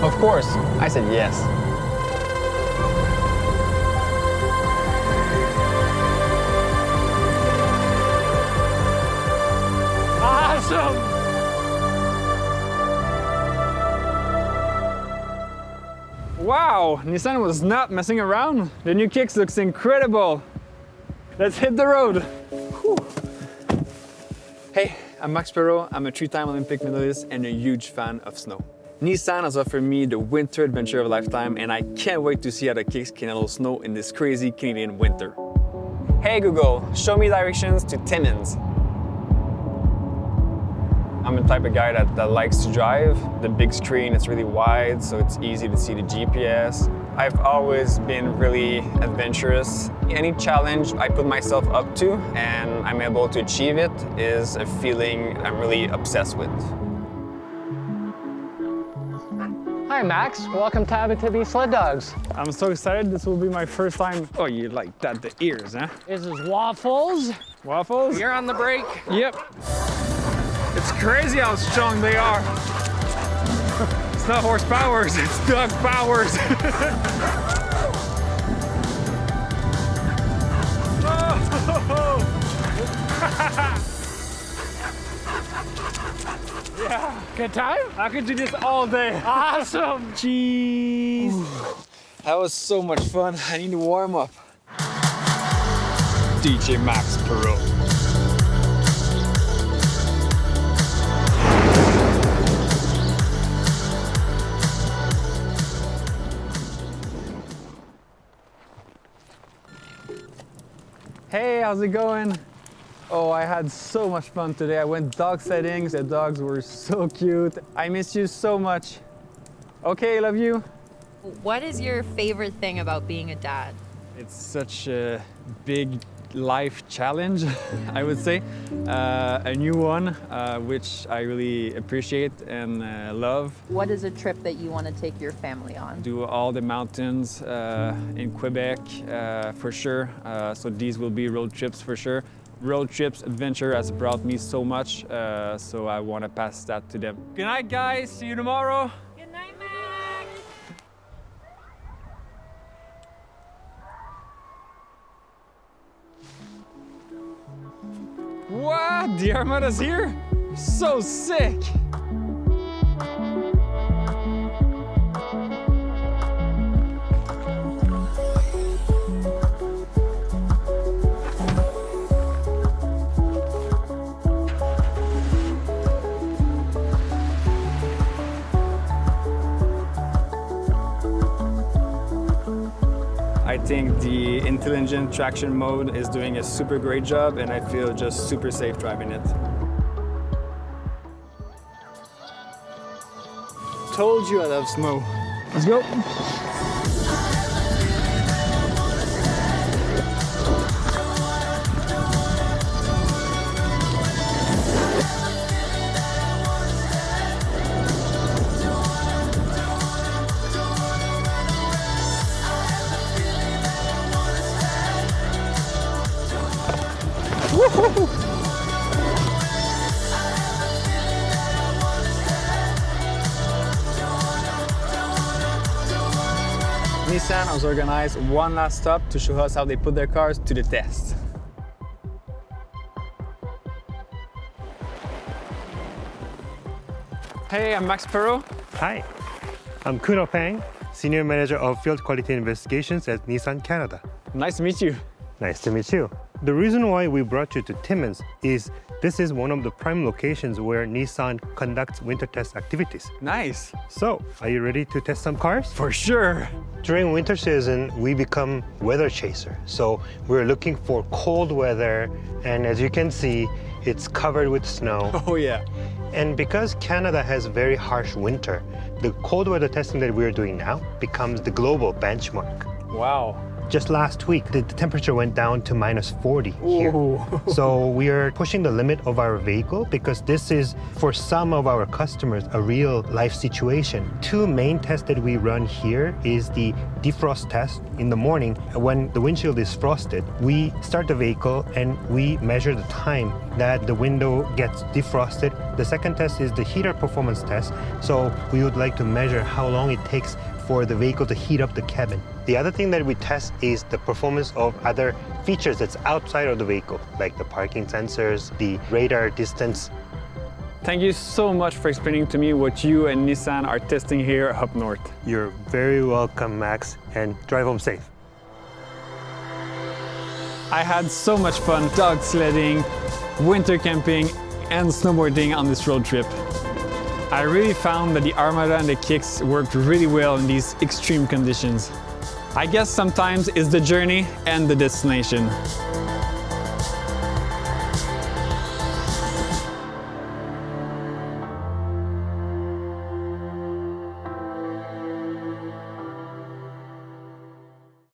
Of course, I said yes. Awesome! Wow, Nissan was not messing around. The new kicks looks incredible. Let's hit the road. Whew. Hey, I'm Max Parrot. I'm a 3-time Olympic medalist and a huge fan of snow. Nissan has offered me the winter adventure of a lifetime, and I can't wait to see how the kicks can handle snow in this crazy Canadian winter. Hey Google, show me directions to Timmins. I'm the type of guy that likes to drive. The big screen is really wide, so it's easy to see the GPS. I've always been really adventurous. Any challenge I put myself up to and I'm able to achieve it is a feeling I'm really obsessed with. Hi Max, welcome to Abitibi Sled Dogs. I'm so excited, this will be my first time. Oh, you like that, the ears, huh? This is Waffles. Waffles? You're on the brake. Yep. It's crazy how strong they are. It's not horse powers, it's dog powers. Yeah. Good time? I could do this all day. Awesome. Jeez. That was so much fun. I need to warm up. DJ Max Parrot. Hey, how's it going? Oh, I had so much fun today. I went dog sledding. The dogs were so cute. I miss you so much. Okay, love you. What is your favorite thing about being a dad? It's such a big life challenge, I would say. A new one, which I really appreciate and love. What is a trip that you want to take your family on? Do all the mountains in Quebec for sure. So these will be road trips for sure. Road trips, adventure has brought me so much, so I want to pass that to them. Good night, guys. See you tomorrow. Good night, Max. What? The Armada's here? So sick! I think the intelligent traction mode is doing a super great job, and I feel just super safe driving it. Told you I love snow. Let's go. Woohoo! Nissan has organized one last stop to show us how they put their cars to the test. Hey, I'm Max Parrot. Hi, I'm Kuno Pang, Senior Manager of Field Quality Investigations at Nissan Canada. Nice to meet you. Nice to meet you. The reason why we brought you to Timmins is this is one of the prime locations where Nissan conducts winter test activities. Nice. So, are you ready to test some cars? For sure. During winter season, we become weather chaser. So we're looking for cold weather, and as you can see, it's covered with snow. Oh yeah. And because Canada has very harsh winter, the cold weather testing that we're doing now becomes the global benchmark. Wow. just last week, the temperature went down to -40 here. Ooh. So we are pushing the limit of our vehicle because this is, for some of our customers, a real life situation. Two main tests that we run here is the defrost test in the morning. When the windshield is frosted, we start the vehicle and we measure the time that the window gets defrosted. The second test is the heater performance test. So we would like to measure how long it takes for the vehicle to heat up the cabin. The other thing that we test is the performance of other features that's outside of the vehicle, like the parking sensors, the radar distance. Thank you so much for explaining to me what you and Nissan are testing here up north. You're very welcome, Max, and drive home safe. I had so much fun dog sledding, winter camping, and snowboarding on this road trip. I really found that the Armada and the Kicks worked really well in these extreme conditions. I guess sometimes it's the journey and the destination.